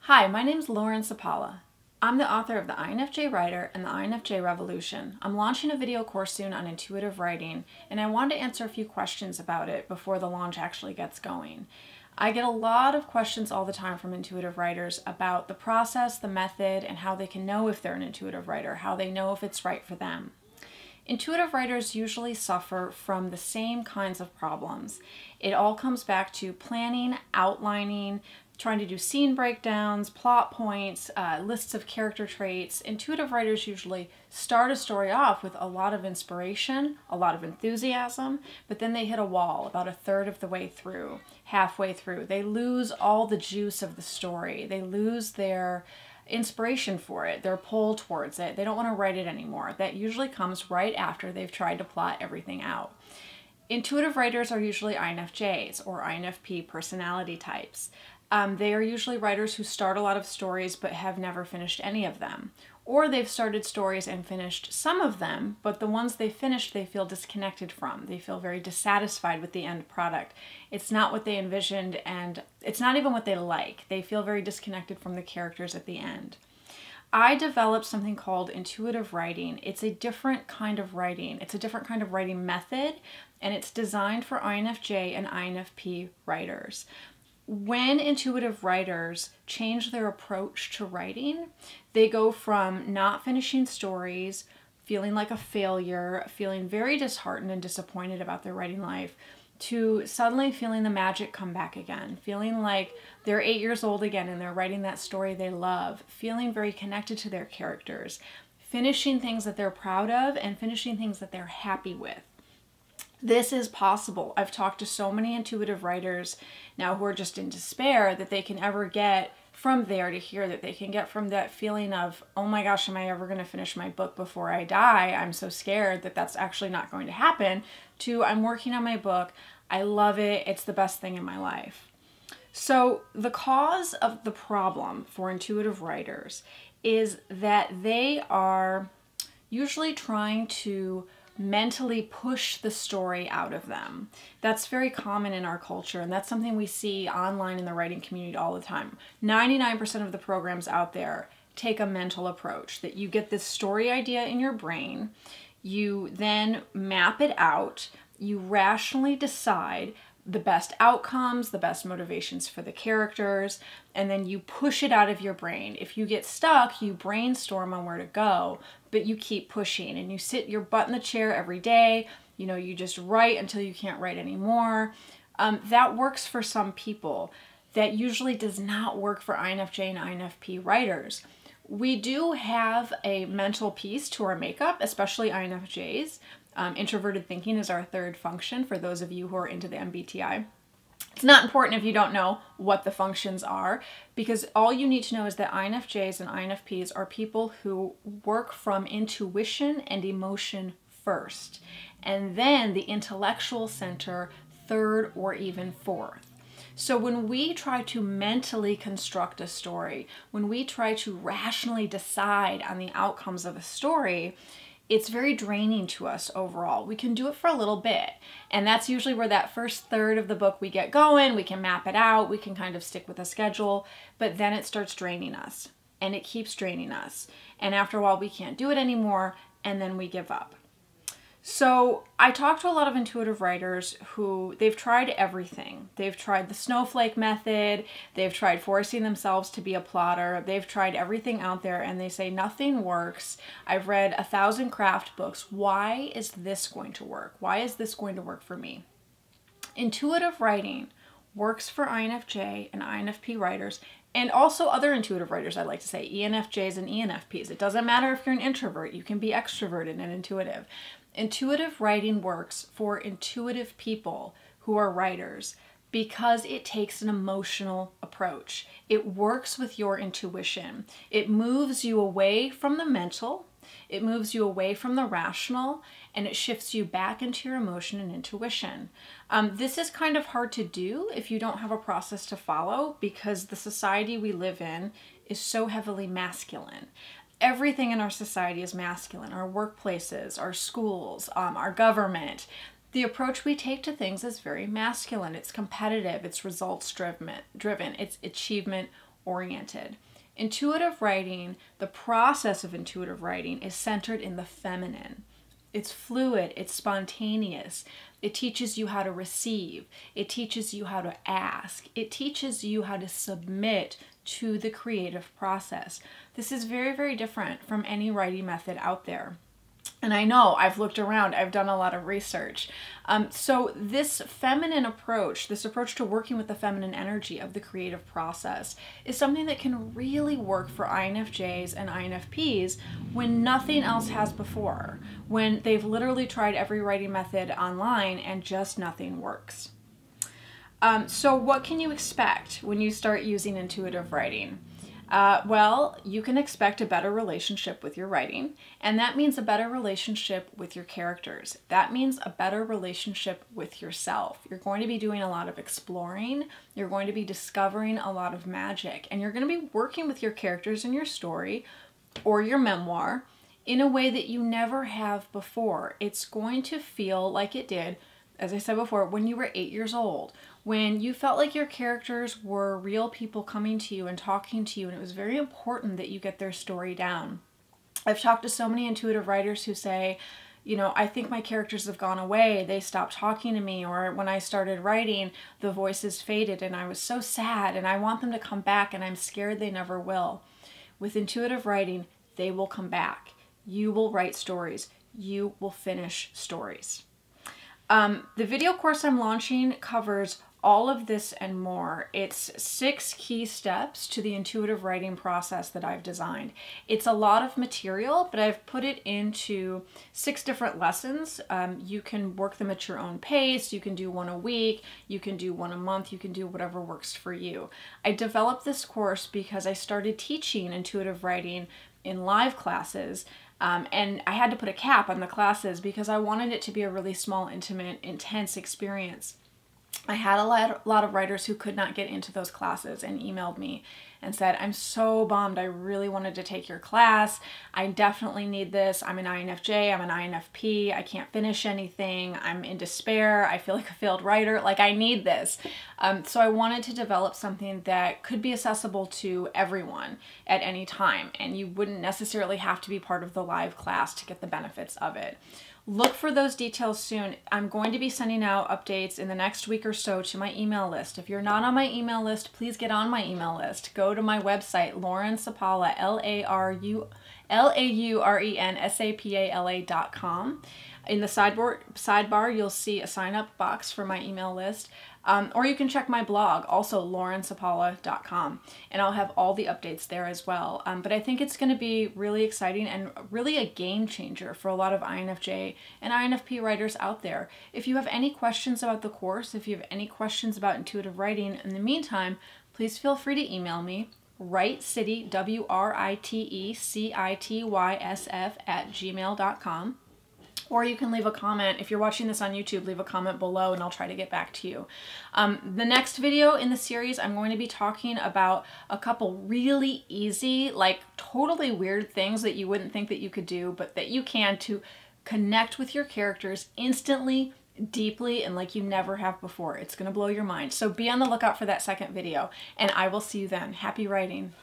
Hi, my name is Lauren Sapala. I'm the author of The INFJ Writer and The INFJ Revolution. I'm launching a video course soon on intuitive writing, and I wanted to answer a few questions about it before the launch actually gets going. I get a lot of questions all the time from intuitive writers about the process, the method, and how they can know if they're an intuitive writer, how they know if it's right for them. Intuitive writers usually suffer from the same kinds of problems. It all comes back to planning, outlining, trying to do scene breakdowns, plot points, lists of character traits. Intuitive writers usually start a story off with a lot of inspiration, a lot of enthusiasm, but then they hit a wall about a third of the way through, halfway through. They lose all the juice of the story. They lose their inspiration for it, their pull towards it. They don't want to write it anymore. That usually comes right after they've tried to plot everything out. Intuitive writers are usually INFJs or INFP personality types. They are usually writers who start a lot of stories but have never finished any of them. Or they've started stories and finished some of them, but the ones they finished they feel disconnected from. They feel very dissatisfied with the end product. It's not what they envisioned, and it's not even what they like. They feel very disconnected from the characters at the end. I developed something called intuitive writing. It's a different kind of writing. It's a different kind of writing method, and it's designed for INFJ and INFP writers. When intuitive writers change their approach to writing, they go from not finishing stories, feeling like a failure, feeling very disheartened and disappointed about their writing life, to suddenly feeling the magic come back again, feeling like they're 8 years old again and they're writing that story they love, feeling very connected to their characters, finishing things that they're proud of and finishing things that they're happy with. This is possible. I've talked to so many intuitive writers now who are just in despair that they can ever get from there to here, that they can get from that feeling of, oh my gosh, am I ever going to finish my book before I die? I'm so scared that that's actually not going to happen, to I'm working on my book. I love it. It's the best thing in my life. So the cause of the problem for intuitive writers is that they are usually trying to mentally push the story out of them. That's very common in our culture, and that's something we see online in the writing community all the time. 99% of the programs out there take a mental approach, that you get this story idea in your brain, you then map it out, you rationally decide the best outcomes, the best motivations for the characters, and then you push it out of your brain. If you get stuck, you brainstorm on where to go, but you keep pushing and you sit your butt in the chair every day. You just write until you can't write anymore. That works for some people. That usually does not work for INFJ and INFP writers. We do have a mental piece to our makeup, especially INFJs. Introverted thinking is our third function for those of you who are into the MBTI. It's not important if you don't know what the functions are, because all you need to know is that INFJs and INFPs are people who work from intuition and emotion first, and then the intellectual center third or even fourth. So when we try to mentally construct a story, when we try to rationally decide on the outcomes of a story, it's very draining to us overall. We can do it for a little bit, and that's usually where that first third of the book we get going, we can map it out, we can kind of stick with a schedule, but then it starts draining us, and it keeps draining us. And after a while, we can't do it anymore, and then we give up. So I talk to a lot of intuitive writers who they've tried everything. They've tried the snowflake method, they've tried forcing themselves to be a plotter, they've tried everything out there, and they say nothing works. I've read 1,000 craft books. Why is this going to work? Why is this going to work for me? Intuitive writing works for INFJ and INFP writers, and also other intuitive writers, I'd like to say, ENFJs and ENFPs. It doesn't matter if you're an introvert, you can be extroverted and intuitive. Intuitive writing works for intuitive people who are writers because it takes an emotional approach. It works with your intuition. It moves you away from the mental, it moves you away from the rational, and it shifts you back into your emotion and intuition. This is kind of hard to do if you don't have a process to follow, because the society we live in is so heavily masculine. Everything in our society is masculine. Our workplaces, our schools, our government. The approach we take to things is very masculine. It's competitive. It's results driven. It's achievement oriented. Intuitive writing, the process of intuitive writing, is centered in the feminine. It's fluid, it's spontaneous. It teaches you how to receive. It teaches you how to ask. It teaches you how to submit to the creative process. This is very, very different from any writing method out there. And I know, I've looked around, I've done a lot of research. So this feminine approach, this approach to working with the feminine energy of the creative process, is something that can really work for INFJs and INFPs when nothing else has before, when they've literally tried every writing method online and just nothing works. So what can you expect when you start using intuitive writing? Well, you can expect a better relationship with your writing, and that means a better relationship with your characters. That means a better relationship with yourself. You're going to be doing a lot of exploring, you're going to be discovering a lot of magic, and you're going to be working with your characters in your story or your memoir in a way that you never have before. It's going to feel like it did, as I said before, when you were 8 years old, when you felt like your characters were real people coming to you and talking to you, and it was very important that you get their story down. I've talked to so many intuitive writers who say, you know, I think my characters have gone away, they stopped talking to me, or when I started writing, the voices faded and I was so sad and I want them to come back and I'm scared they never will. With intuitive writing, they will come back. You will write stories. You will finish stories. The video course I'm launching covers all of this and more. It's 6 key steps to the intuitive writing process that I've designed. It's a lot of material, but I've put it into 6 different lessons. You can work them at your own pace. You can do one a week. You can do one a month. You can do whatever works for you. I developed this course because I started teaching intuitive writing in live classes. And I had to put a cap on the classes because I wanted it to be a really small, intimate, intense experience. I had a lot of writers who could not get into those classes and emailed me and said, I'm so bummed, I really wanted to take your class. I definitely need this. I'm an INFJ, I'm an INFP, I can't finish anything, I'm in despair, I feel like a failed writer, like I need this. So I wanted to develop something that could be accessible to everyone at any time, and you wouldn't necessarily have to be part of the live class to get the benefits of it. Look for those details soon. I'm going to be sending out updates in the next week or so to my email list. If you're not on my email list, please get on my email list. Go to my website, Lauren Sapala, LaurenSapala.com. In the sidebar, you'll see a sign-up box for my email list. Or you can check my blog, also laurensapala.com, and I'll have all the updates there as well. But I think it's going to be really exciting and really a game changer for a lot of INFJ and INFP writers out there. If you have any questions about the course, if you have any questions about intuitive writing, in the meantime, please feel free to email me, writecity, WRITECITYSF@gmail.com. Or you can leave a comment. If you're watching this on YouTube, leave a comment below and I'll try to get back to you. The next video in the series, I'm going to be talking about a couple really easy, like totally weird things that you wouldn't think that you could do, but that you can to connect with your characters instantly, deeply, and like you never have before. It's going to blow your mind. So be on the lookout for that second video, and I will see you then. Happy writing.